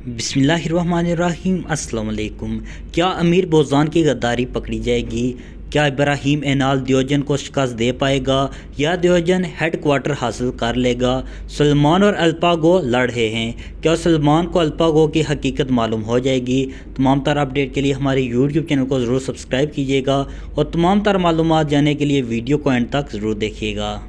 بسم اللہ الرحمن الرحیم۔ السلام علیکم۔ کیا امیر بوزان کی غداری پکڑی جائے گی؟ کیا ابراہیم اینال دیوجن کو شکست دے پائے گا یا دیوجن ہیڈ کوارٹر حاصل کر لے گا؟ سلمان اور الپاگو لڑ رہے ہیں، کیا سلمان کو الپاگو کی حقیقت معلوم ہو جائے گی؟ تمام تر اپڈیٹ کے لیے ہمارے یوٹیوب چینل کو ضرور سبسکرائب کیجیے گا اور تمام تر معلومات جاننے کے لیے ویڈیو کو اینڈ تک ضرور دیکھیے گا۔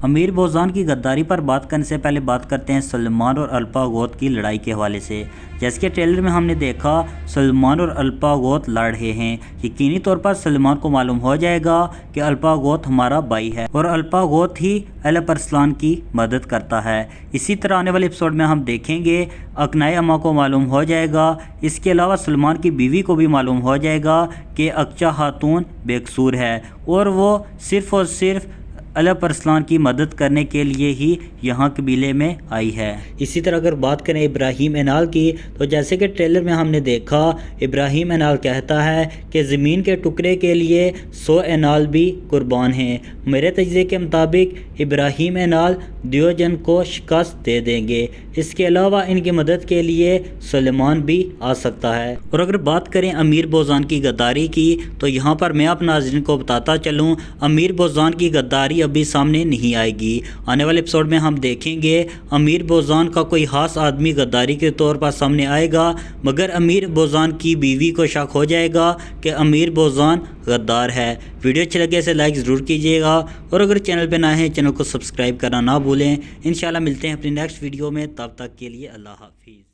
امیر بوزان کی غداری پر بات کرنے سے پہلے بات کرتے ہیں سلمان اور الپاگوت کی لڑائی کے حوالے سے۔ جیسے کہ ٹریلر میں ہم نے دیکھا سلمان اور الپاگوت لڑ رہے ہیں، یقینی طور پر سلمان کو معلوم ہو جائے گا کہ الپاگوت ہمارا بھائی ہے اور الپاگوت ہی الپ ارسلان کی مدد کرتا ہے۔ اسی طرح آنے والے ایپیسوڈ میں ہم دیکھیں گے اکنائے اما کو معلوم ہو جائے گا، اس کے علاوہ سلمان کی بیوی کو بھی معلوم ہو جائے گا کہ اکچا خاتون بے قصور ہے اور وہ صرف اور صرف الپ ارسلان کی مدد کرنے کے لیے ہی یہاں قبیلے میں آئی ہے۔ اسی طرح اگر بات کریں ابراہیم اینال کی تو جیسے کہ ٹریلر میں ہم نے دیکھا ابراہیم اینال کہتا ہے کہ زمین کے ٹکڑے کے لیے 100 اینال بھی قربان ہیں۔ میرے تجزیے کے مطابق ابراہیم اینال دیوجن کو شکست دے دیں گے، اس کے علاوہ ان کی مدد کے لیے سلیمان بھی آ سکتا ہے۔ اور اگر بات کریں امیر بوزان کی غداری کی تو یہاں پر میں اپنے ناظرین کو بتاتا چلوں امیر بوزان کی غداری ابھی سامنے نہیں آئے گی۔ آنے والے ایپیسوڈ میں ہم دیکھیں گے امیر بوزان کا کوئی خاص آدمی غداری کے طور پر سامنے آئے گا، مگر امیر بوزان کی بیوی کو شک ہو جائے گا کہ امیر بوزان غدار ہے۔ ویڈیو اچھے لگے اسے لائک ضرور کیجیے گا اور اگر چینل پہ نہ ہیں چینل کو سبسکرائب کرنا نہ بھولیں۔ انشاءاللہ ملتے ہیں اپنی نیکسٹ ویڈیو میں، تب تک کے لیے اللہ حافظ۔